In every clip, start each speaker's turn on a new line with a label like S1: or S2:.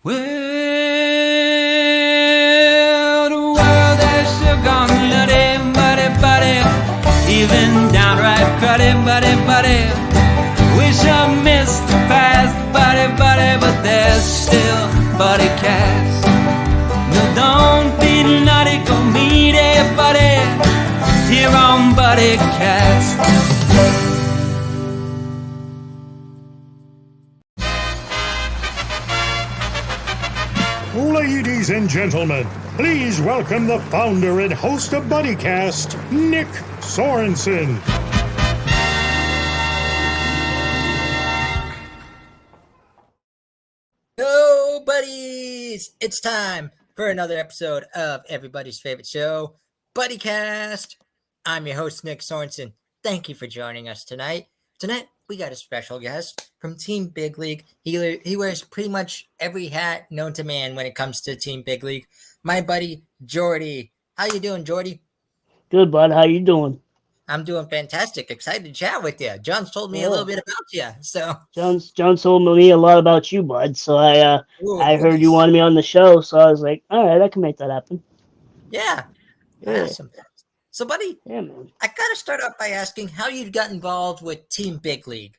S1: Well, the world has still gone nutty, buddy, even downright cruddy, buddy. Wish I missed the past, buddy, but there's still Buddycast. No, don't be naughty, go meet a buddy here on Buddycast.
S2: Ladies and gentlemen, please welcome the founder and host of Buddycast, Nick Sorensen.
S3: Hello, buddies! It's time for another episode of everybody's favorite show, Buddycast. I'm your host, Nick Sorensen. Thank you for joining us tonight. Tonight, we got a special guest from Team Big League. He wears pretty much every hat known to man when it comes to Team Big League. My buddy, Jordie. How you doing, Jordie?
S4: Good, bud. How you doing?
S3: I'm doing fantastic. Excited to chat with you. John's told me a little bit about you. So
S4: John told me a lot about you, bud. So I heard you wanted me on the show, so I was like, all right, I can make that happen.
S3: Yeah. Awesome. So, buddy,
S4: man.
S3: I gotta start off by asking how you got involved with Team Big League.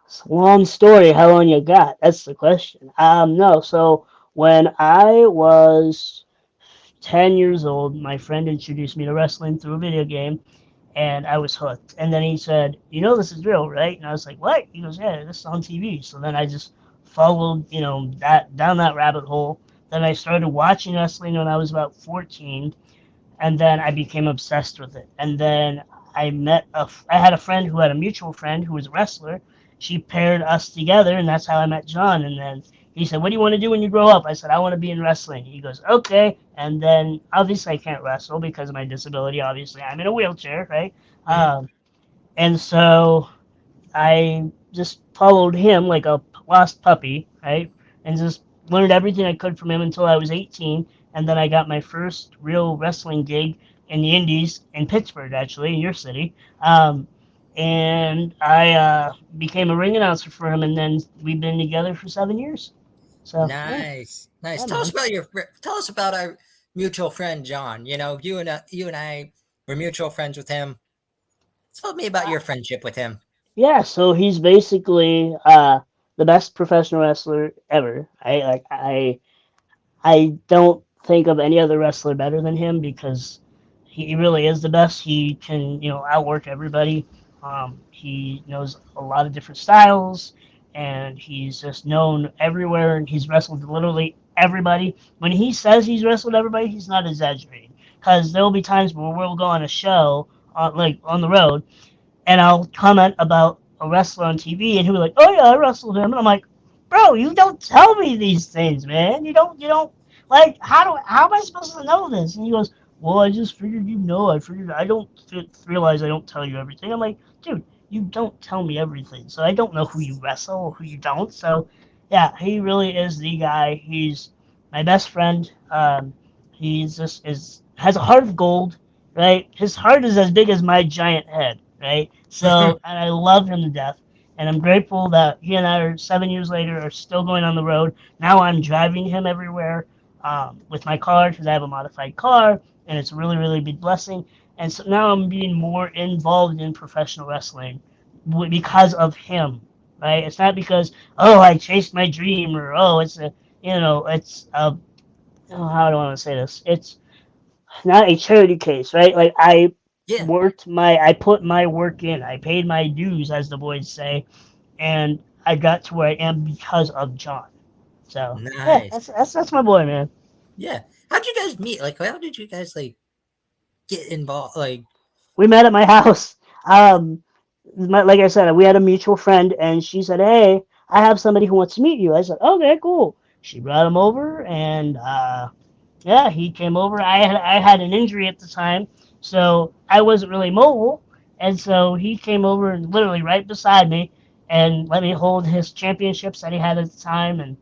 S4: It's a long story. How long you got? That's the question. No. So when I was 10 years old, my friend introduced me to wrestling through a video game, and I was hooked. And then he said, "You know this is real, right?" And I was like, "What?" He goes, "Yeah, this is on TV." So then I just followed, that down that rabbit hole. Then I started watching wrestling when I was about 14. And then I became obsessed with it. And then I had a friend who had a mutual friend who was a wrestler. She paired us together, and that's how I met John. And then he said, "What do you want to do when you grow up?" I said, "I want to be in wrestling." He goes, "Okay." And then obviously I can't wrestle because of my disability. Obviously, I'm in a wheelchair, right? And so I just followed him like a lost puppy, right? And just learned everything I could from him until I was 18. And then I got my first real wrestling gig in the Indies in Pittsburgh, actually, in your city. And I became a ring announcer for him, and then we've been together for 7 years. So
S3: Nice.
S4: Yeah,
S3: Tell us about our mutual friend John. You and I were mutual friends with him. Tell me about your friendship with him.
S4: Yeah, so he's basically the best professional wrestler ever. I don't think of any other wrestler better than him because he really is the best. He can, outwork everybody. He knows a lot of different styles, and he's just known everywhere, and he's wrestled literally everybody. When he says he's wrestled everybody, he's not exaggerating, because there will be times where we'll go on a show, on the road, and I'll comment about a wrestler on TV, and he'll be like, "Oh yeah, I wrestled him," and I'm like, "Bro, you don't tell me these things, man. You don't like, how am I supposed to know this?" And he goes, "Well, I just figured I don't realize I don't tell you everything." I'm like, "Dude, you don't tell me everything, so I don't know who you wrestle or who you don't." So yeah, he really is the guy. He's my best friend. He's just has a heart of gold, right? His heart is as big as my giant head, right? So and I love him to death. And I'm grateful that he and I are 7 years later are still going on the road. Now I'm driving him everywhere with my car because I have a modified car, and it's a really, really big blessing. And so now I'm being more involved in professional wrestling because of him, right? It's not because, oh, I chased my dream, or, oh, it's a, how do I want to say this? It's not a charity case, right? Like I put my work in. I paid my dues, as the boys say, and I got to where I am because of John. So
S3: nice.
S4: Yeah, that's my boy, man.
S3: Yeah. How'd you guys meet? Like, how did you guys get involved? Like,
S4: we met at my house. Like I said, we had a mutual friend, and she said, "Hey, I have somebody who wants to meet you." I said, "Okay, cool." She brought him over, and he came over. I had an injury at the time, so I wasn't really mobile, and so he came over and literally right beside me and let me hold his championships that he had at the time. And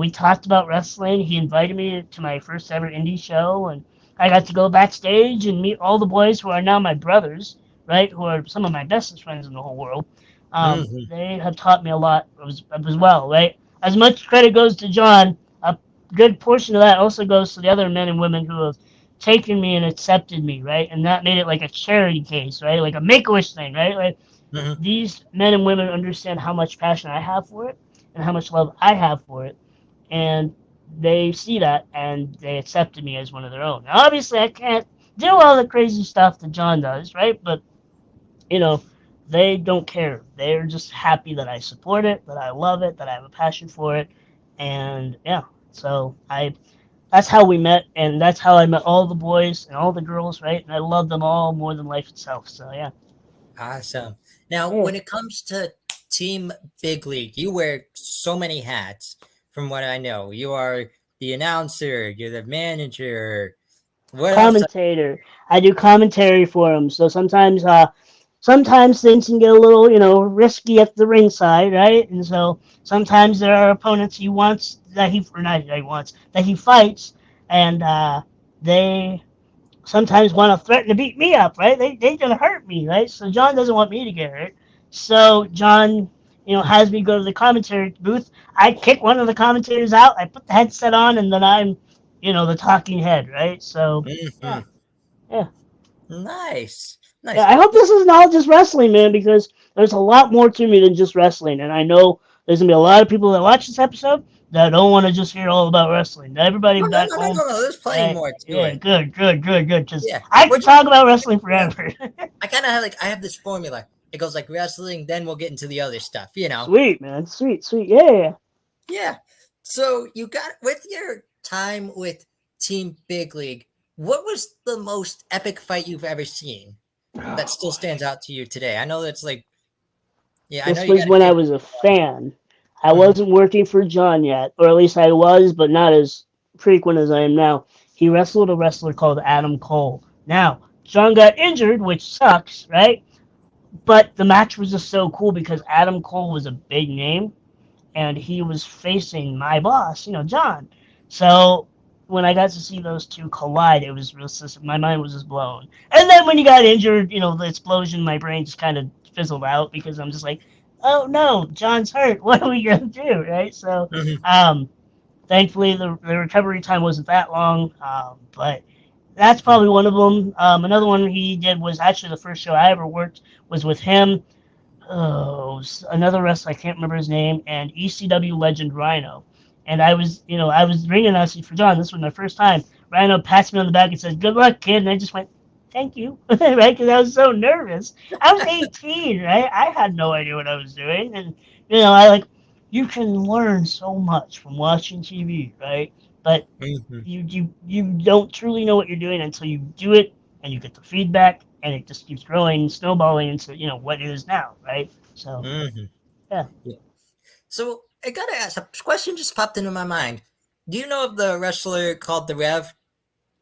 S4: we talked about wrestling. He invited me to my first ever indie show, and I got to go backstage and meet all the boys who are now my brothers, right? Who are some of my bestest friends in the whole world. They have taught me a lot as well, right? as much credit goes to John, a good portion of that also goes to the other men and women who have taken me and accepted me, right? And that made it like a charity case, right? Like a Make-A-Wish thing, right? Like
S3: Mhm.
S4: these men and women understand how much passion I have for it and how much love I have for it, and they see that and they accepted me as one of their own. Now, obviously, I can't do all the crazy stuff that John does, right? But you know, they don't care. They're just happy that I support it, that I love it, that I have a passion for it, and yeah. So that's how we met, and that's how I met all the boys and all the girls, right? And I love them all more than life itself. So yeah.
S3: Awesome. Now,
S4: Yeah.
S3: when it comes to Team Big League, you wear so many hats. From what I know, you are the announcer, you're the manager. What else?
S4: Commentator. I do commentary for them. So sometimes things can get a little, risky at the ringside, right? And so sometimes there are opponents he wants that he or not that he wants that he fights, and they sometimes want to threaten to beat me up, right? They gonna hurt me, right? So John doesn't want me to get hurt. So John, has me go to the commentary booth. I kick one of the commentators out. I put the headset on, and then I'm, the talking head, right? So yeah,
S3: Mhm.
S4: yeah.
S3: Nice.
S4: Yeah,
S3: Nice.
S4: I hope this isn't all just wrestling, man, because there's a lot more to me than just wrestling. And I know there's going to be a lot of people that watch this episode that don't want to just hear all about wrestling. Everybody
S3: No, no,
S4: back
S3: no, no,
S4: home,
S3: no, no. There's plenty more to
S4: yeah,
S3: it.
S4: good, good, good, good. Because
S3: Yeah.
S4: I
S3: We're
S4: could
S3: just,
S4: talk about wrestling
S3: you know,
S4: forever.
S3: I kind of have I have this formula. It goes like wrestling, then we'll get into the other stuff.
S4: Sweet, man. Sweet, sweet. Yeah.
S3: Yeah. So you got with your time with Team Big League, what was the most epic fight you've ever seen that
S4: Oh,
S3: still
S4: boy.
S3: stands out to you today? I know that's I know
S4: This
S3: you got
S4: was
S3: to
S4: when I
S3: think.
S4: was a fan. I
S3: Mhm.
S4: wasn't working for John yet, or at least I was, but not as frequent as I am now. He wrestled a wrestler called Adam Cole. Now, John got injured, which sucks, right? But the match was just so cool because Adam Cole was a big name and he was facing my boss, John. So when I got to see those two collide, it was just, my mind was just blown. And then when he got injured, the explosion, my brain just kind of fizzled out because I'm just like, oh no, John's hurt. What are we gonna do, right? So,
S3: Mhm.
S4: thankfully the recovery time wasn't that long, but that's probably one of them. Another one he did was actually the first show I ever worked was with him. Oh, another wrestler, I can't remember his name, and ECW legend Rhino. And I was ring announcing for John. This was my first time. Rhino pats me on the back and says, "Good luck, kid." And I just went, "Thank you," right? Because I was so nervous. I was 18, right? I had no idea what I was doing, and I you can learn so much from watching TV, right? But
S3: Mhm.
S4: you don't truly know what you're doing until you do it and you get the feedback and it just keeps growing, snowballing into what it is now, right? So
S3: Mhm.
S4: yeah.
S3: Yeah. So I gotta ask, a question just popped into my mind. Do you know of the wrestler called the Rev,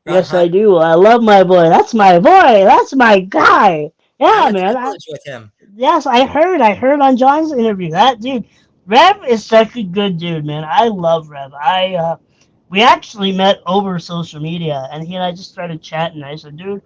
S3: Ron
S4: Yes, I
S3: Hunt?
S4: do. I love my boy. That's my boy. That's my guy.
S3: I
S4: Yeah,
S3: went to
S4: man.
S3: college with him.
S4: Yes, I heard on John's interview that dude. Rev is such a good dude, man. I love Rev. We actually met over social media, and he and I just started chatting. I said, dude,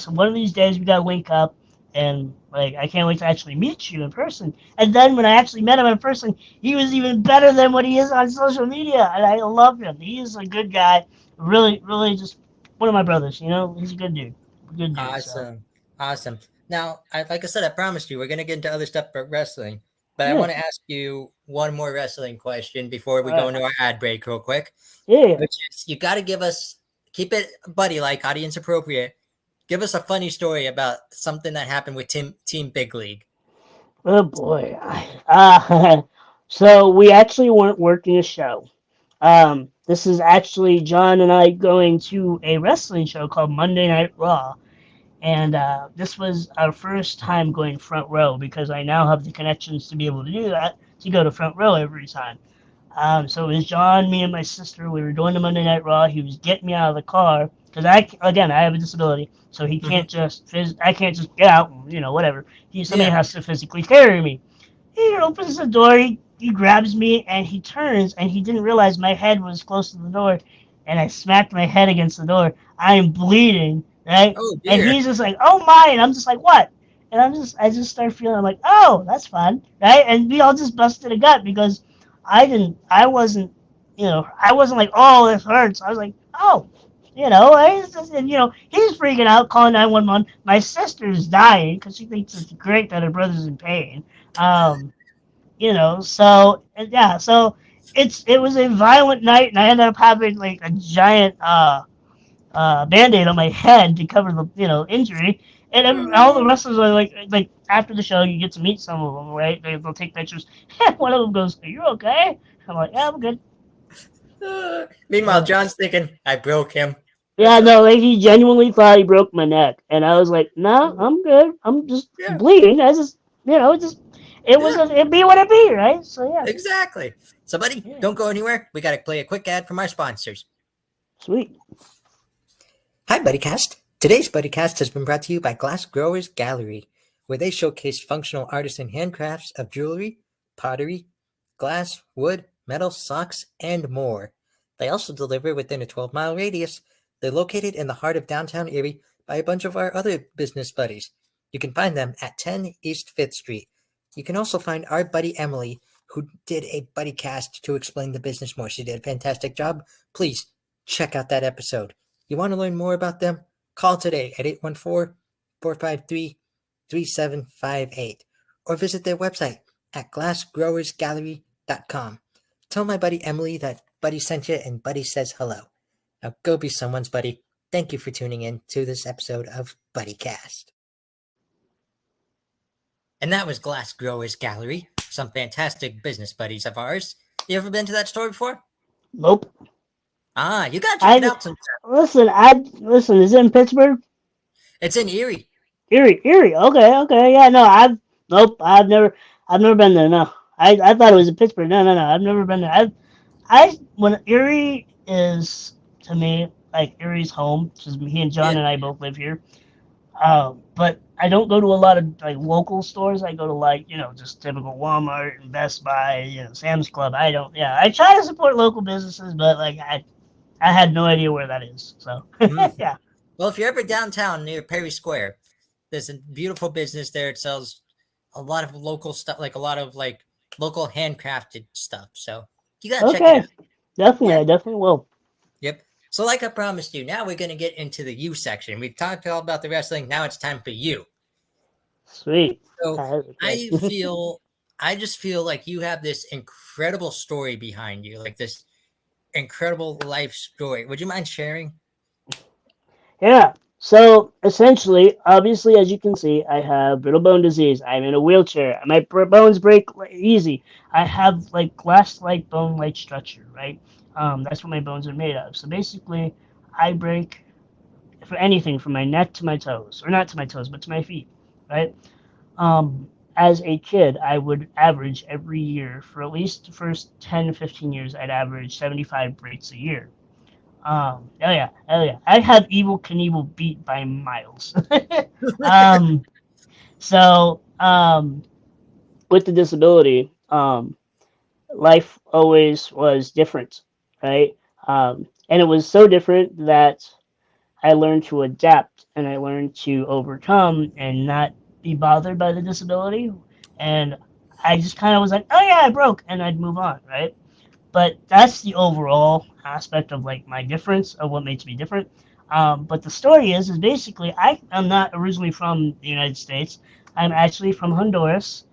S4: one of these days we gotta link up, and I can't wait to actually meet you in person. And then when I actually met him in person, he was even better than what he is on social media, and I love him. He is a good guy. Really, really, just one of my brothers. He's a good dude. Good dude. So
S3: Awesome. Awesome. Now, like I said, I promised you we're going to get into other stuff but wrestling. But I
S4: yeah.
S3: want to ask you one more wrestling question before we
S4: All
S3: go
S4: right.
S3: into our ad break real quick,
S4: Yeah.
S3: which is you got to keep it buddy like, audience appropriate. Give us a funny story about something that happened with Team Big League.
S4: Oh boy. So we actually weren't working a show. This is actually John and I going to a wrestling show called Monday Night Raw, and this was our first time going front row because I now have the connections to be able to do that to go to front row every time. So it was John, me, and my sister. We were going to Monday Night Raw. He was getting me out of the car because I have a disability, so he
S3: Mhm.
S4: can't I can't just get out, whatever. Somebody
S3: Yeah.
S4: has to physically carry me. He opens the door, he grabs me, and he turns, and he didn't realize my head was close to the door, and I smacked my head against the door. I am bleeding, right?
S3: Oh
S4: And
S3: dear.
S4: he's just like, "Oh my!" And I'm just like, "What?" And I just start feeling, I'm like, "Oh, that's fun," right? And we all just busted a gut because I wasn't, I wasn't like, oh, this hurts. I was like, oh, he's freaking out, calling 911. My sister's dying because she thinks it's great that her brother's in pain. Um, so it was a violent night, and I ended up having like a giant band-aid on my head to cover the injury. And all the wrestlers are like after the show, you get to meet some of them, right? They'll take pictures. One of them goes, "Are you okay?" I'm like, "Yeah, I'm good."
S3: Meanwhile, John's thinking, I broke him.
S4: Yeah, no, like he genuinely thought he broke my neck, and I was like, "No, I'm good. I'm just bleeding. I just, it be what it be, right?" So yeah,
S3: exactly. So, buddy, don't go anywhere. We got to play a quick ad from our sponsors.
S4: Sweet.
S3: Hi, Buddycast. Today's Buddycast has been brought to you by Glass Growers Gallery, where they showcase functional artisan handcrafts of jewelry, pottery, glass, wood, metal, socks, and more. They also deliver within a 12-mile radius. They're located in the heart of downtown Erie by a bunch of our other business buddies. You can find them at 10 East 5th Street. You can also find our buddy Emily, who did a Buddycast to explain the business more. She did a fantastic job. Please check out that episode. You want to learn more about them? Call today at 814-453-3758 or visit their website at glassgrowersgallery.com. Tell my buddy Emily that Buddy sent you and Buddy says hello. Now go be someone's buddy. Thank you for tuning in to this episode of Buddycast. And that was Glass Growers Gallery, some fantastic business buddies of ours. You ever been to that store before?
S4: Nope.
S3: You gotta check it out sometime.
S4: Listen, is it in Pittsburgh?
S3: It's in Erie.
S4: Erie. Okay. Yeah, no, I've never been there. No, I thought it was in Pittsburgh. No, I've never been there. When Erie is to me like Erie's home, because me and John and I both live here. But I don't go to a lot of like local stores. I go to just typical Walmart and Best Buy, Sam's Club. I try to support local businesses, but I had no idea where that is. So yeah.
S3: Well, if you're ever downtown near Perry Square, there's a beautiful business there. It sells a lot of local stuff, like a lot of local handcrafted stuff. So you gotta check it out.
S4: Definitely, I definitely will.
S3: Yep. So like I promised you, now we're going to get into the you section. We've talked all about the wrestling. Now it's time for you.
S4: Sweet.
S3: So I just feel like you have this incredible story behind you, like this incredible life story. Would you mind sharing?
S4: Yeah. So essentially, obviously, as you can see, I have brittle bone disease. I'm in a wheelchair. My bones break easy. I have glass-like bone-like structure, right? That's what my bones are made of. So basically, I break for anything from my neck to my toes, or not to my toes, but to my feet, right? As a kid, I would average every year for at least the first 10 to 15 years, I'd average 75 breaks a year. Hell yeah. I have Evel Knievel beat by miles. So with the disability, life always was different, right? And it was so different that I learned to adapt and I learned to overcome and not be bothered by the disability. And I just kind of was like, oh yeah, I broke, and I'd move on, right? But that's the overall aspect of my difference of what makes me different. But the story is basically I am not originally from the United States. I'm actually from Honduras.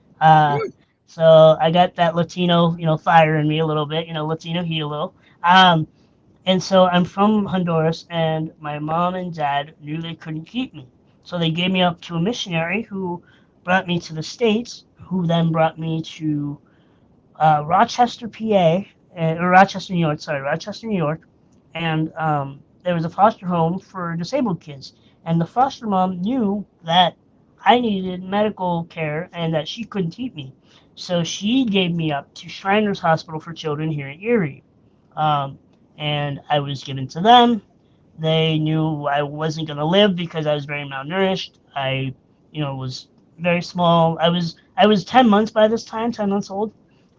S4: So I got that Latino, fire in me a little bit, Latino heat a little. And so I'm from Honduras, and my mom and dad knew they couldn't keep me. So they gave me up to a missionary who brought me to the States, who then brought me to Rochester, PA, or Rochester, New York. And there was a foster home for disabled kids. And the foster mom knew that I needed medical care and that she couldn't keep me. So she gave me up to Shriners Hospital for Children here in Erie. And I was given to them. They knew I wasn't going to live because I was very malnourished. I, was very small. I was 10 months by this time, 10 months old.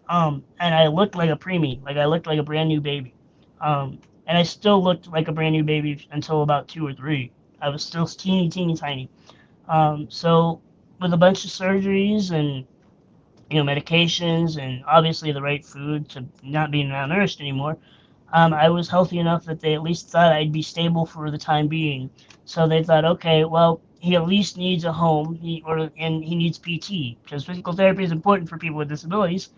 S4: And I looked like a preemie. I looked like a brand new baby. And I still looked like a brand new baby until about 2 or 3. I was still teeny tiny. So with a bunch of surgeries and medications and obviously the right food to not being malnourished anymore, I was healthy enough that they at least thought I'd be stable for the time being. So they thought, okay, well, he at least needs a home, and he needs PT because physical therapy is important for people with disabilities.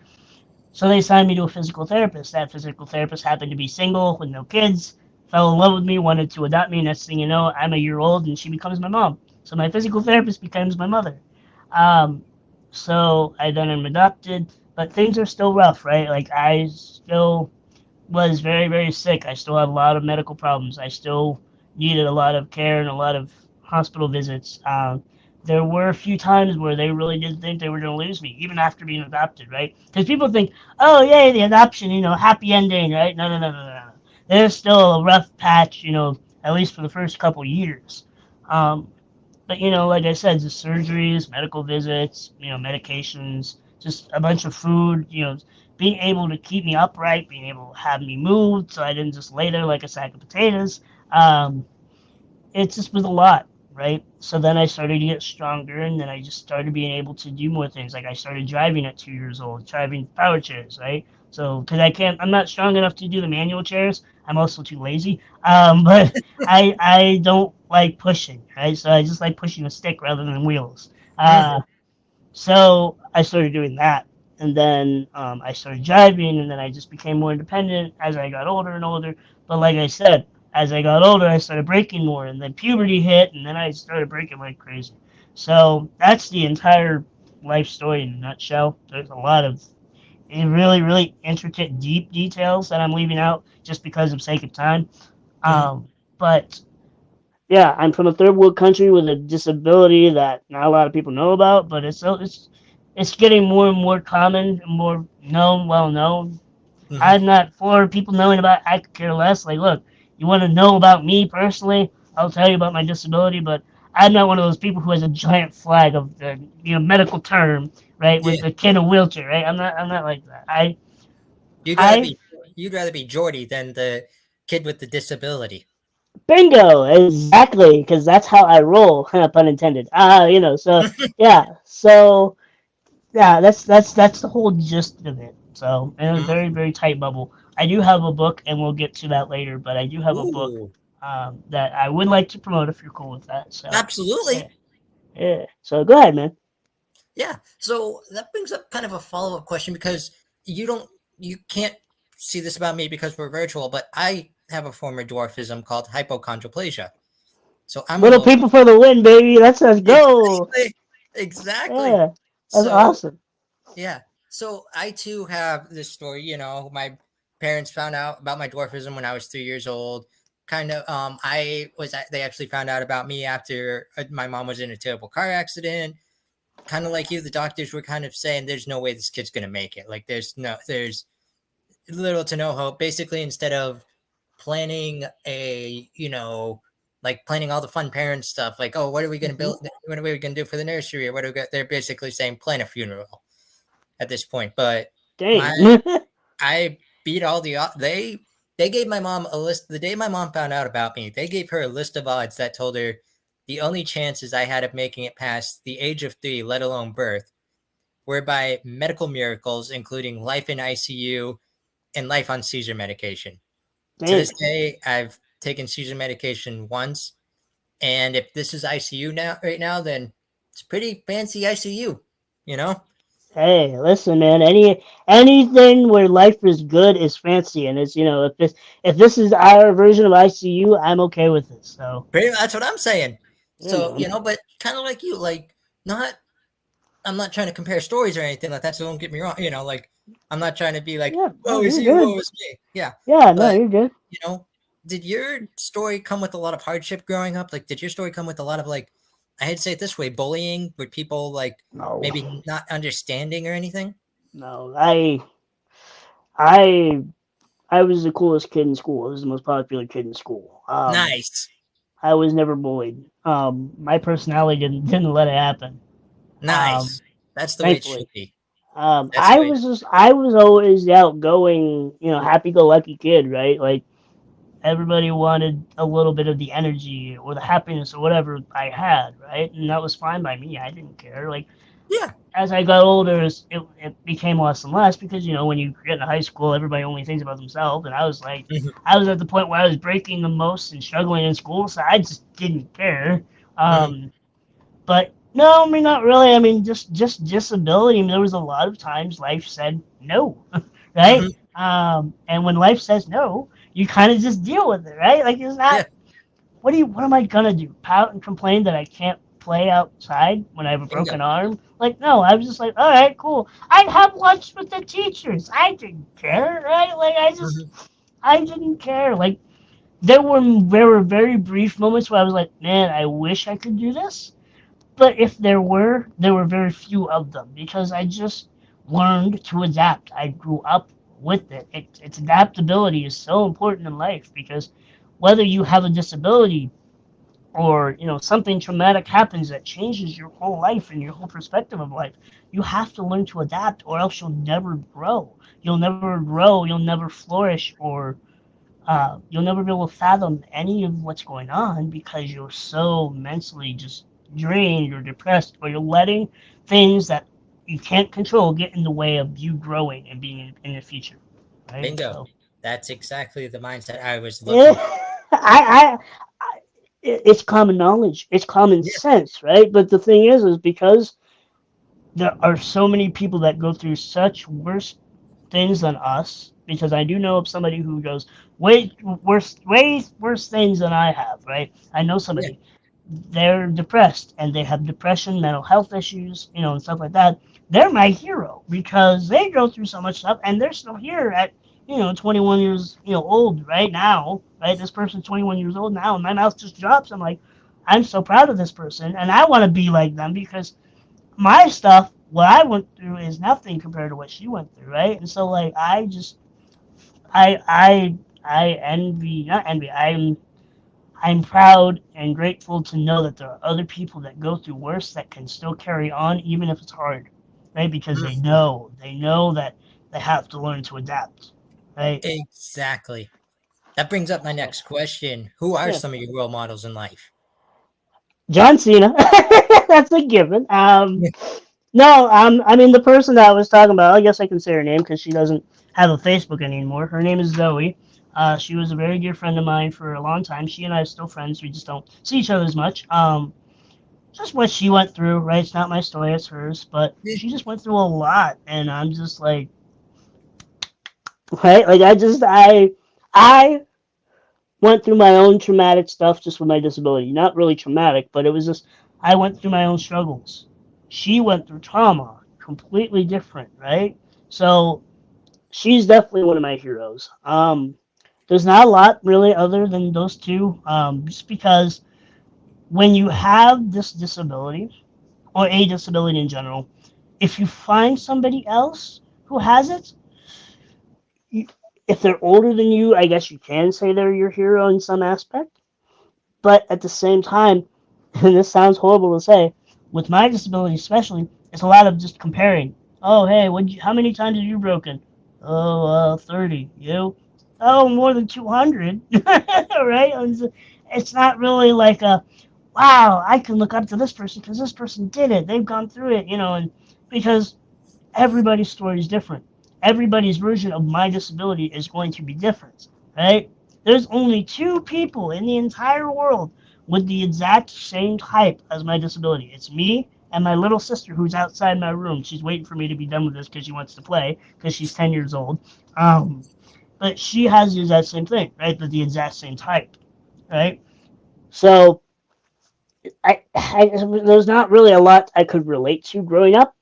S4: So they assigned me to a physical therapist. That physical therapist happened to be single with no kids, fell in love with me, wanted to adopt me. Next thing you know, I'm a year old and she becomes my mom. So my physical therapist becomes my mother. Um, so I then am adopted, but things are still rough, right? Like I still was very, very sick. I still had a lot of medical problems. I still needed a lot of care and a lot of hospital visits. There were a few times where they really did think they were going to lose me, even after being adopted, right? Because people think, oh, yay, the adoption, happy ending, right? No, no, no, no, no. There's still a rough patch, at least for the first couple years. But, like I said, just surgeries, medical visits, medications, just a bunch of food, being able to keep me upright, being able to have me moved so I didn't just lay there like a sack of potatoes. It just was a lot, right? So then I started to get stronger, and then I just started being able to do more things. Like I started driving at 2 years old, driving power chairs, right? So because I'm not strong enough to do the manual chairs. I'm also too lazy. But I don't like pushing, right? So I just like pushing a stick rather than wheels. So I started doing that, and then I started driving, and then I just became more independent as I got older and older. But like I said, as I got older, I started breaking more, and then puberty hit, and then I started breaking like crazy. So that's the entire life story in a nutshell. There's a lot of really, really intricate, deep details that I'm leaving out just because of sake of time. But yeah, I'm from a third world country with a disability that not a lot of people know about, but it's getting more and more common and more known, well known. I'm not for people knowing about. I could care less. Like, look, you want to know about me personally? I'll tell you about my disability, but I'm not one of those people who has a giant flag of the medical term, right, with the kid in a wheelchair, right? I'm not like that.
S3: You'd rather
S4: I
S3: be you'd rather be Jordie than the kid with the disability.
S4: Bingo, exactly, because that's how I roll, pun intended. So yeah, so yeah, that's the whole gist of it. So in a very, very tight bubble. I do have a book, and we'll get to that later. But I do have a book
S3: Ooh,
S4: that I would like to promote if you're cool with that. So yeah,
S3: absolutely.
S4: yeah. So go ahead, man.
S3: Yeah. So that brings up kind of a follow-up question because you can't see this about me because we're virtual, but I have a form of dwarfism called hypochondroplasia. So I'm a
S4: Little
S3: little
S4: people for the win, baby. Let's go.
S3: exactly, exactly.
S4: Yeah, that's
S3: So
S4: awesome.
S3: yeah. So I too have this story, my parents found out about my dwarfism when I was 3 years old. Kind of they actually found out about me after my mom was in a terrible car accident. Kind of like you, the doctors were kind of saying there's no way this kid's gonna make it. Like there's little to no hope. Basically, instead of planning like planning all the fun parent stuff, like, oh, what are we gonna build? What are we gonna do for the nursery? Or what are we they're basically saying plan a funeral at this point. But my
S4: Dang.
S3: I beat all the they gave my mom a list the day my mom found out about me. They gave her a list of odds that told her the only chances I had of making it past the age of 3, let alone birth, were by medical miracles, including life in ICU and life on seizure medication. To
S4: Dang.
S3: this day, I've taken seizure medication once, and if this is ICU right now, then it's pretty fancy ICU, you know?
S4: Hey, listen, man. Anything where life is good is fancy, and it's if this is our version of ICU, I'm okay with it. So
S3: That's what I'm saying.
S4: yeah,
S3: So,
S4: man.
S3: but kind of like you, like not I'm not trying to compare stories or anything like that, so don't get me wrong, like I'm not trying to be like,
S4: Yeah, no,
S3: "Oh, is
S4: you're
S3: you,
S4: good.
S3: oh, is me." Yeah.
S4: Yeah, no,
S3: But,
S4: you're good.
S3: you know, did your story come with a lot of hardship growing up? Like did your story come with a lot of like I hate to say it this way, bullying with people like
S4: No,
S3: maybe not understanding or anything?
S4: no. I, I was the coolest kid in school. I was the most popular kid in school.
S3: Nice.
S4: I was never bullied. My personality didn't let it happen. Um,
S3: Nice. That's the way it should
S4: thankfully.
S3: be.
S4: Um,
S3: That's the
S4: I
S3: way.
S4: was just I was always the outgoing, happy-go-lucky kid, right? Like everybody wanted a little bit of the energy or the happiness or whatever I had, right? And that was fine by me. I didn't care. Like
S3: Yeah.
S4: As I got older, it became less and less because, when you get into high school, everybody only thinks about themselves. And I was like,
S3: Mhm.
S4: I was at the point where I was breaking the most and struggling in school, so I just didn't care.
S3: Mhm.
S4: But no, I mean, not really. I mean, just disability. I mean, there was a lot of times life said no, right?
S3: Mhm.
S4: And when life says no, you kind of just deal with it, right? Like, it's
S3: Yeah.
S4: not, what am I gonna do? Pout and complain that I can't play outside when I have a
S3: Bingo.
S4: broken arm? Like, no, I was just like, all right, cool. I'd have lunch with the teachers. I didn't care, right? Like,
S3: Mhm.
S4: I didn't care. Like, there were very brief moments where I was like, man, I wish I could do this. But if there were very few of them because I just learned to adapt. I grew up with it. Its adaptability is so important in life because whether you have a disability or something traumatic happens that changes your whole life and your whole perspective of life, you have to learn to adapt or else you'll never grow. You'll never flourish, or you'll never be able to fathom any of what's going on because you're so mentally just drained or depressed, or you're letting things that you can't control get in the way of you growing and being in the future, right?
S3: Bingo.
S4: So
S3: That's exactly the mindset I was
S4: yeah,
S3: looking for.
S4: it's common knowledge, it's common
S3: Yeah.
S4: sense, right? But the thing is because there are so many people that go through such worse things than us, because I do know of somebody who goes way worse things than I have, right? I know
S3: Yeah.
S4: somebody, they're depressed and they have depression, mental health issues, and stuff like that. They're my hero because they go through so much stuff and they're still here at 21 years old right now, right? This person's 21 years old now, and my mouth just drops. I'm like, I'm so proud of this person, and I want to be like them because my stuff, what I went through, is nothing compared to what she went through, right? And so, like, I envy, not envy. I'm proud and grateful to know that there are other people that go through worse that can still carry on even if it's hard, right? Because
S3: Mhm.
S4: they know that they have to learn to adapt, right?
S3: Exactly. That brings up my
S4: So
S3: next question. Who are
S4: yeah,
S3: some of your role models in life?
S4: John Cena, that's a given.
S3: Yeah.
S4: No, I mean the person that I was talking about. I guess I can say her name because she doesn't have a Facebook anymore. Her name is Zoe. She was a very dear friend of mine for a long time. She and I are still friends. We just don't see each other as much. Just what she went through, right? It's not my story, it's hers. But
S3: Yeah.
S4: she just went through a lot, and I'm just like, right? Like I went through my own traumatic stuff just with my disability. Not really traumatic, but it was just I went through my own struggles. She went through trauma, completely different, right? So she's definitely one of my heroes. There's not a lot really other than those two, just because when you have this disability or a disability in general, if you find somebody else who has it, you, if they're older than you, I guess you can say they're your hero in some aspect. But at the same time, and this sounds horrible to say, with my disability especially, it's a lot of just comparing. Oh, hey, how many times have you broken? Oh, 30. You? Oh, more than 200. Right? It's not really like wow, I can look up to this person because this person did it. They've gone through it, and because everybody's story is different. Everybody's version of my disability is going to be different, right? There's only two people in the entire world with the exact same type as my disability. It's me and my little sister who's outside my room. She's waiting for me to be done with this because she wants to play because she's 10 years old. But she has the exact same thing, right? The exact same type, right? So there's not really a lot I could relate to growing up.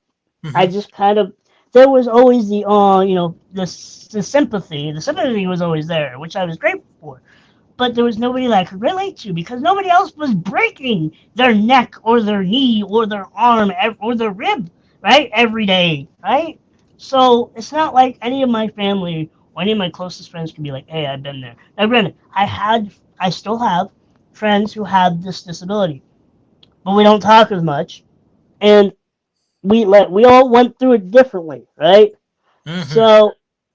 S4: I
S3: Mhm.
S4: just kind of there was always the sympathy. The sympathy was always there, which I was grateful for. But there was nobody that I could relate to because nobody else was breaking their neck or their knee or their arm or their rib, right, every day, right? So it's not like any of my family or any of my closest friends can be like, "Hey, I've been there." Now, granted, I still have friends who have this disability, but we don't talk as much, and we all went through it differently, right?
S3: Mhm.
S4: So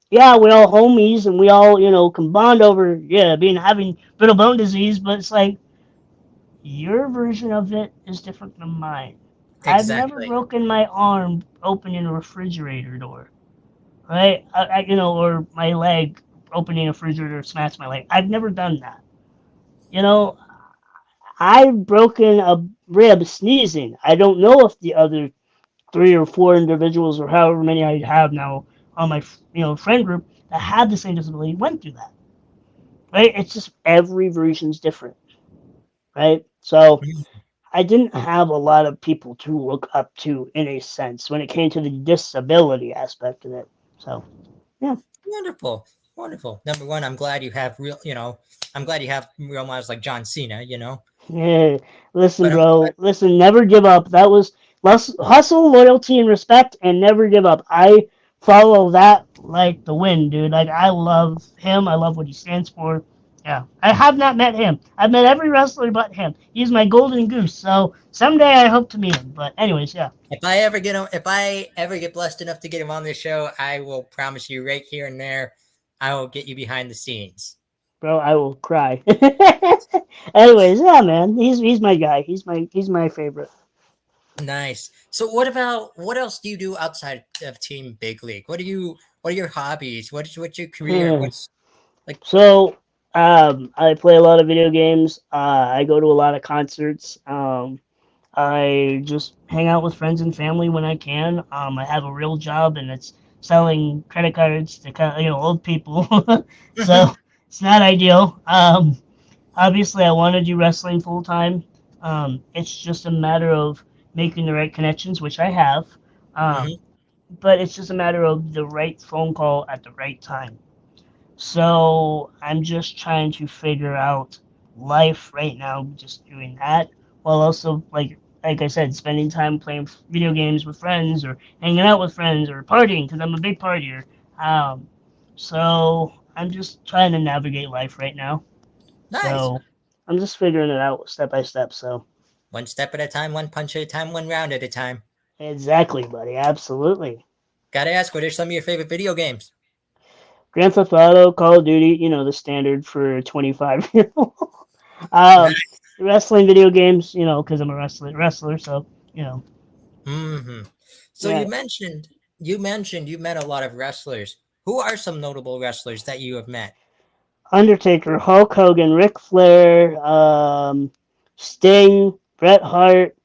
S4: yeah, we're all homies and we all can bond over being having brittle bone disease, but it's like your version of it is different than mine. I've never
S3: Exactly.
S4: broken my arm opening a refrigerator door, right? Or my leg opening a refrigerator smashed my leg. I've never done that. You know, I've broken a rib sneezing. I don't know if the other 3 or 4 individuals or however many I have now on my friend group that had the same disability went through that. Right? It's just every version's different. Right? So I didn't have a lot of people to look up to in a sense when it came to the disability aspect of it. So yeah.
S3: Wonderful. Wonderful. Number one, I'm glad you have I'm glad you have real models like John Cena.
S4: Yeah. Listen,
S3: But I'm
S4: bro. Listen, never give up. That was hustle, loyalty, and respect, and never give up. I follow that like the wind, dude. Like I love him. I love what he stands for. Yeah. I have not met him. I've met every wrestler but him. He's my golden goose. So someday I hope to meet him. But anyways, yeah.
S3: if I ever get blessed enough to get him on this show, I will promise you right here and there, I will get you behind the scenes.
S4: Bro, I will cry. Anyways, yeah, man. He's my guy. He's my favorite.
S3: Nice. So what else do you do outside of Team Big League? What are your hobbies? What's your career? What's like
S4: So, I play a lot of video games. I go to a lot of concerts. I just hang out with friends and family when I can. I have a real job, and it's selling credit cards to old people. So it's not ideal. Obviously, I want to do wrestling full time. It's just a matter of making the right connections, which I have.
S3: Mhm.
S4: But it's just a matter of the right phone call at the right time. So I'm just trying to figure out life right now, just doing that, while also like I said, spending time playing video games with friends or hanging out with friends or partying because I'm a big partier. So I'm just trying to navigate life right now.
S3: Nice.
S4: So I'm just figuring it out step by step. So
S3: One step at a time, one punch at a time, one round at a time.
S4: exactly, buddy. Absolutely.
S3: Gotta ask, what are some of your favorite video games?
S4: Grand Theft Auto, Call of Duty, the standard for 25-year-old. um, wrestling video games, because I'm a wrestler, so
S3: Hmm. So
S4: yeah.
S3: you mentioned you met a lot of wrestlers. Who are some notable wrestlers that you have met?
S4: Undertaker, Hulk Hogan, Ric Flair, Sting, Bret Hart,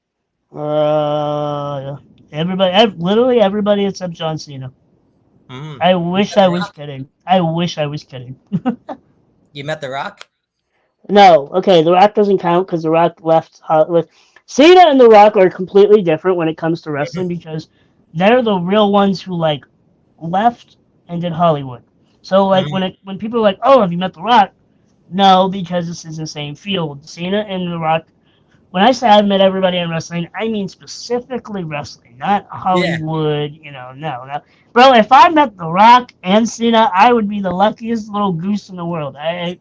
S4: everybody, literally everybody except John Cena.
S3: Mm.
S4: I wish I was kidding. I wish I was kidding.
S3: You met The Rock?
S4: No, okay, The Rock doesn't count because The Rock left. Cena and The Rock are completely different when it comes to wrestling because they're the real ones who left and did Hollywood. So when people are like, "Oh, have you met The Rock?" No, because this is the same field. Cena and The Rock. When I say I've met everybody in wrestling, I mean specifically wrestling, not
S3: Yeah.
S4: Hollywood. No. Bro, if I met The Rock and Cena, I would be the luckiest little goose in the world. I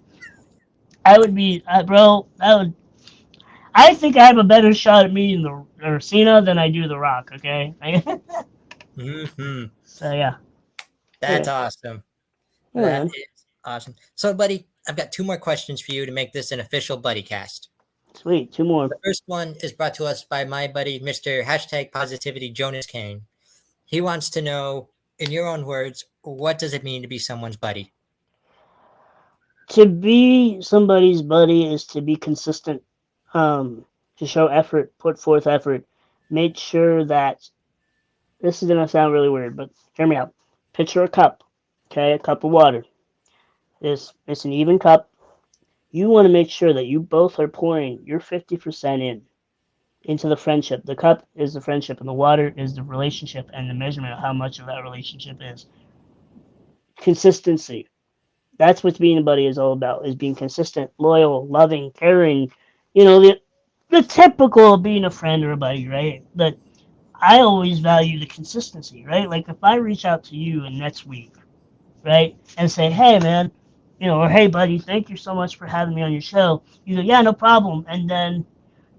S4: would be, bro. I think I have a better shot at meeting or Cena than I do The Rock. Okay.
S3: Hmm.
S4: So yeah.
S3: That's awesome.
S4: Yeah,
S3: That
S4: man.
S3: is awesome. So, buddy, I've got 2 more questions for you to make this an official Buddycast.
S4: Sweet. 2 more.
S3: The first one is brought to us by my buddy, Mr. Hashtag Positivity Jonas Kane. He wants to know, in your own words, what does it mean to be someone's buddy?
S4: To be somebody's buddy is to be consistent. To show effort, put forth effort, make sure that this is gonna sound really weird, but hear me out. Picture a cup, okay, a cup of water. It's an even cup. You want to make sure that you both are pouring your 50% into the friendship. The cup is the friendship, and the water is the relationship, and the measurement of how much of that relationship is. Consistency. That's what being a buddy is all about: is being consistent, loyal, loving, caring. The typical of being a friend or a buddy, right? But I always value the consistency, right? Like if I reach out to you in next week, right, and say, hey man, or hey buddy, thank you so much for having me on your show. You go, yeah, no problem. And then,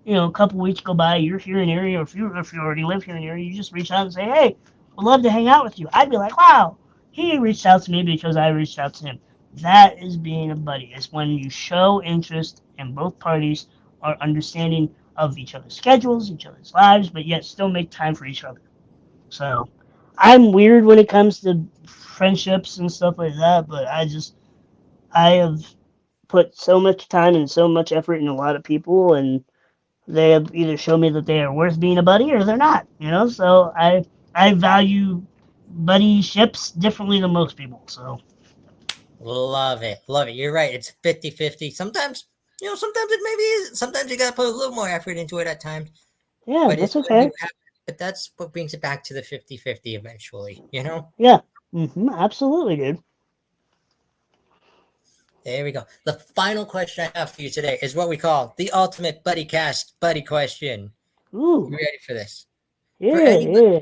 S4: a couple weeks go by, you're here in the area, or if you already live here in the area, you just reach out and say, hey, would love to hang out with you. I'd be like, wow, he reached out to me because I reached out to him. That is being a buddy. It's when you show interest and both parties are understanding of each other's schedules, each other's lives, but yet still make time for each other. So I'm weird when it comes to friendships and stuff like that, but I have put so much time and so much effort in a lot of people, and they have either shown me that they are worth being a buddy or they're not, So I value buddy ships differently than most people, so.
S3: Love it. You're right. It's 50-50. Sometimes, sometimes it maybe is. Sometimes you got to put a little more effort into it at times.
S4: Yeah,
S3: but
S4: that's okay.
S3: But that's what brings it back to the 50-50 eventually,
S4: Yeah. Absolutely, dude.
S3: There we go. The final question I have for you today is what we call the ultimate Buddycast buddy question.
S4: Ooh.
S3: You ready for this?
S4: Yeah,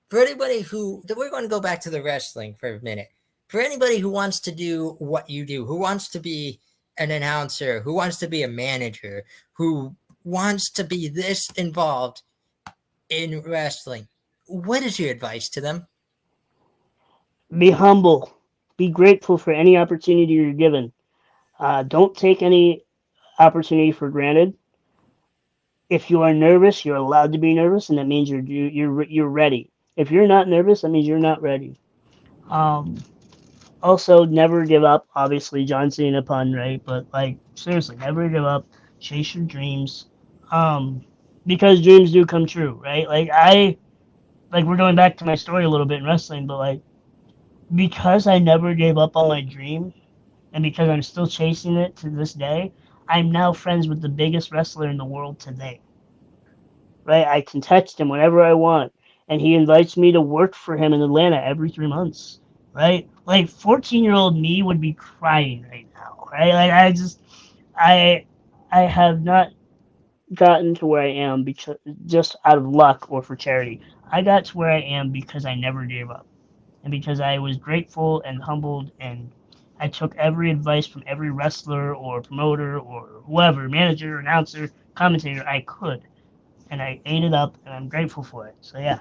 S3: For anybody who, we're going to go back to the wrestling for a minute. For anybody who wants to do what you do, who wants to be an announcer, who wants to be a manager, who wants to be this involved in wrestling, what is your advice to them?
S4: Be humble. Be grateful for any opportunity you're given. Don't take any opportunity for granted. If you are nervous, you're allowed to be nervous, and that means you're ready. If you're not nervous, that means you're not ready. Also, never give up. Obviously, John Cena pun, right? But seriously, never give up. Chase your dreams, because dreams do come true, right? We're going back to my story a little bit in wrestling, but because I never gave up on my dream, and because I'm still chasing it to this day, I'm now friends with the biggest wrestler in the world today. Right? I can text him whenever I want, and he invites me to work for him in Atlanta every 3 months. Right? 14-year-old me would be crying right now. Right? I have not gotten to where I am because just out of luck or for charity. I got to where I am because I never gave up, and because I was grateful and humbled, and I took every advice from every wrestler or promoter or whoever, manager, announcer, commentator I could, and I ate it up, and I'm grateful for it. So yeah.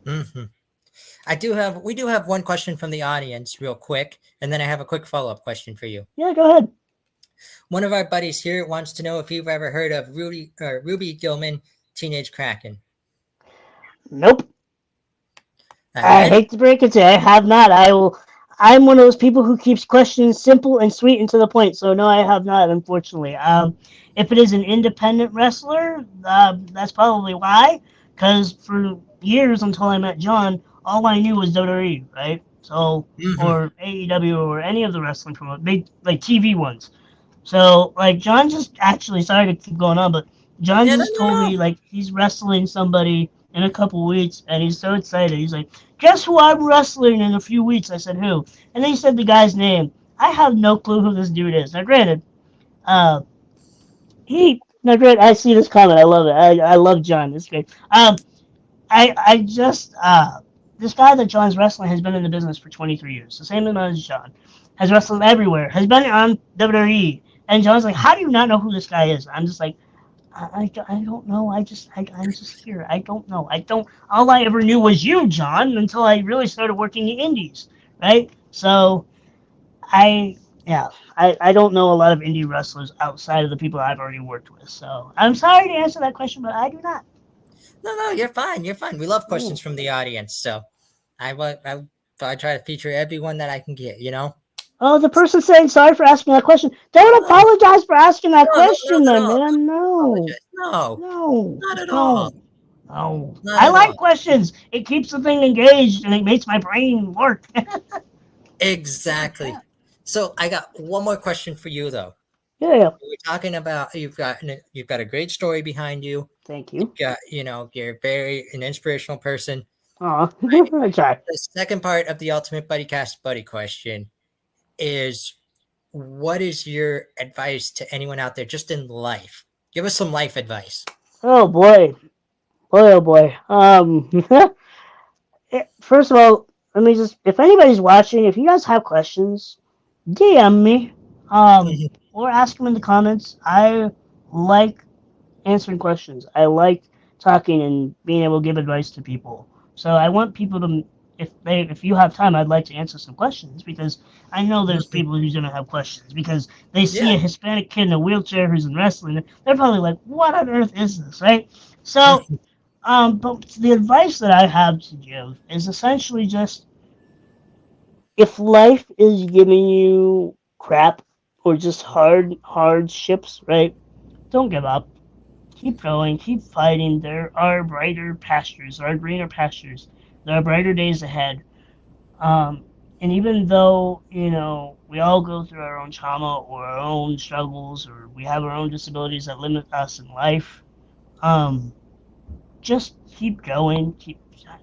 S3: Mm-hmm. We do have one question from the audience real quick, and then I have a quick follow-up question for you.
S4: Yeah, go ahead.
S3: One of our buddies here wants to know if you've ever heard of Ruby Gilman, Teenage Kraken.
S4: Nope.
S3: Right.
S4: I hate to break it to you, I have not. I'm one of those people who keeps questions simple and sweet and to the point. So no, I have not, unfortunately. If it is an independent wrestler, that's probably why. Because for years until I met John, all I knew was WWE, right? So or AEW or any of the wrestling big TV ones. So John just actually, sorry to keep going on, but John told me he's wrestling somebody in a couple weeks, and he's so excited. He's like, guess who I'm wrestling in a few weeks? I said, who? And then he said the guy's name. I have no clue who this dude is. Now, granted, I see this comment. I love it. I love John. It's great. This guy that John's wrestling has been in the business for 23 years. The same amount as John. Has wrestled everywhere. Has been on WWE. And John's like, how do you not know who this guy is? I'm just like, I don't know. I'm just here. I don't know. All I ever knew was you, John, until I really started working the indies, right? So I don't know a lot of indie wrestlers outside of the people I've already worked with. So I'm sorry to answer that question, but I do not.
S3: No, you're fine. We love questions from the audience. So I try to feature everyone that I can get,
S4: Oh, the person saying sorry for asking that question. Don't apologize for asking that question, then, man. No,
S3: not at all.
S4: No. I like questions. It keeps the thing engaged, and it makes my brain work.
S3: Exactly. So I got one more question for you, though.
S4: Yeah.
S3: We're talking about you've got a great story behind you.
S4: Thank you.
S3: You're very an inspirational person.
S4: Aw, okay.
S3: The second part of the Ultimate Buddycast buddy question is, what is your advice to anyone out there just in life? Give us some life advice.
S4: Oh boy. First of all, let me just, if anybody's watching, if you guys have questions, DM me or ask them in the comments. I like answering questions. I like talking and being able to give advice to people. So I want people to if you have time, I'd like to answer some questions, because I know there's people who's gonna have questions because they see a Hispanic kid in a wheelchair who's in wrestling. They're probably like, "What on earth is this?" Right? So, but the advice that I have to give is essentially just, if life is giving you crap or just hardships, right? Don't give up. Keep going. Keep fighting. There are brighter pastures. There are greener pastures. There are brighter days ahead. And even though, we all go through our own trauma or our own struggles, or we have our own disabilities that limit us in life, just keep going.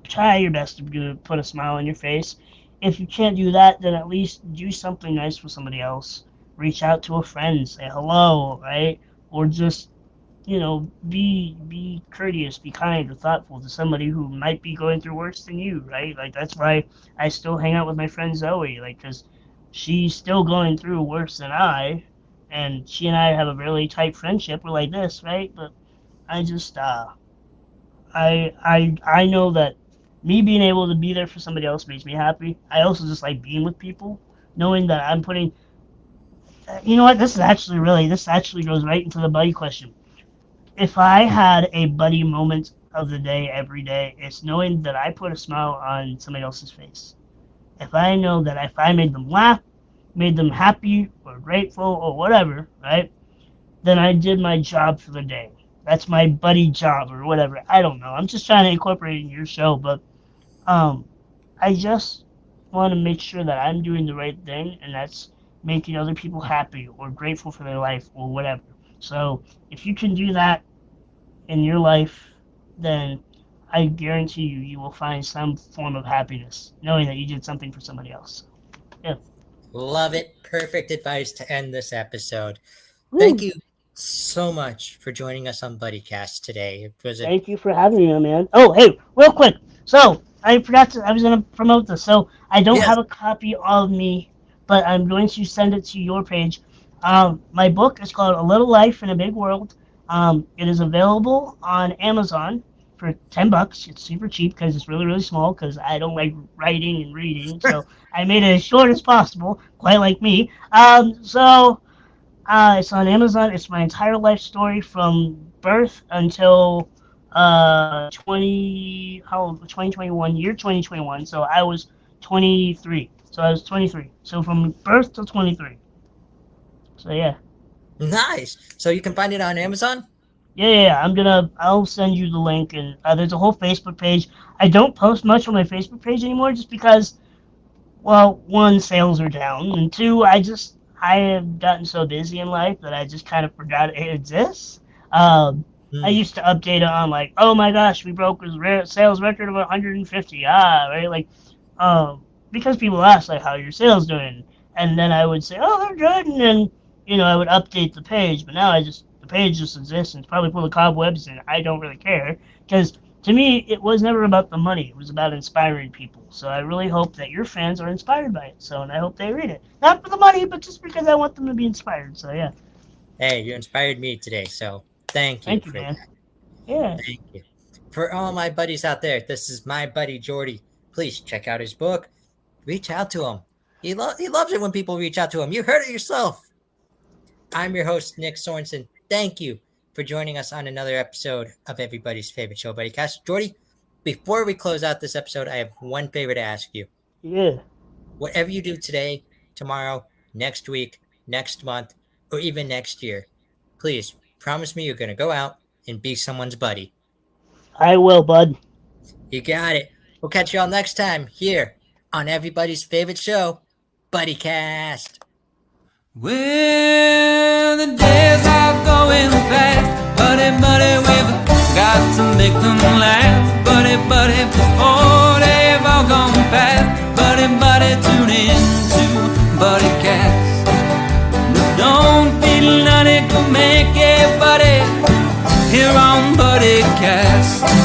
S4: Try your best to put a smile on your face. If you can't do that, then at least do something nice for somebody else. Reach out to a friend, say hello, right? Or just, be courteous, be kind or thoughtful to somebody who might be going through worse than you, right? Like, that's why I still hang out with my friend Zoe, like, because she's still going through worse than I, and she and I have a really tight friendship. We're like this, right? But I just, I know that me being able to be there for somebody else makes me happy. I also just like being with people, knowing that I'm putting, you know what, this actually goes right into the buddy question. If I had a buddy moment of the day every day, it's knowing that I put a smile on somebody else's face. If I know that if I made them laugh, made them happy or grateful or whatever, right, then I did my job for the day. That's my buddy job or whatever. I don't know. I'm just trying to incorporate it in your show, but I just want to make sure that I'm doing the right thing, and that's making other people happy or grateful for their life or whatever. So if you can do that in your life, then I guarantee you will find some form of happiness, knowing that you did something for somebody else. Yeah.
S3: Love it. Perfect advice to end this episode.
S4: Woo.
S3: Thank you so much for joining us on Buddycast today.
S4: Thank you for having me, man. Oh, hey, real quick. So I was going to promote this. So I don't have a copy of me, but I'm going to send it to your page. My book is called A Little Life in a Big World. It is available on Amazon for $10. It's super cheap because it's really, really small, because I don't like writing and reading. So I made it as short as possible, quite like me. It's on Amazon. It's my entire life story from birth until 2021. So I was 23. So from birth to 23. So yeah.
S3: Nice. So you can find it on Amazon?
S4: Yeah. I'll send you the link, and there's a whole Facebook page. I don't post much on my Facebook page anymore, just because, well, one, sales are down, and two, I have gotten so busy in life that I just kind of forgot it exists. I used to update it on, like, oh my gosh, we broke a sales record of 150. Right? Like, because people ask, like, how are your sales doing? And then I would say, oh, they're good. And then, I would update the page. But now the page just exists, and it's probably full of cobwebs, and I don't really care. Because to me, it was never about the money. It was about inspiring people. So I really hope that your fans are inspired by it. And I hope they read it. Not for the money, but just because I want them to be inspired. So yeah.
S3: Hey, you inspired me today. So thank you.
S4: Thank you, man.
S3: That.
S4: Yeah.
S3: Thank you. For all my buddies out there, this is my buddy Jordie. Please check out his book. Reach out to him. He loves it when people reach out to him. You heard it yourself. I'm your host, Nick Sorensen. Thank you for joining us on another episode of everybody's favorite show, Buddycast. Jordie, before we close out this episode, I have one favor to ask you.
S4: Yeah.
S3: Whatever you do today, tomorrow, next week, next month, or even next year, please promise me you're going to go out and be someone's buddy.
S4: I will, bud.
S3: You got it. We'll catch y'all next time here on everybody's favorite show, Buddycast.
S1: Well, the days are going fast, buddy, we've got to make them last, buddy, before they've all gone past, buddy, tune in to Buddycast. No, don't feel none, it go make it, buddy, here on Buddycast.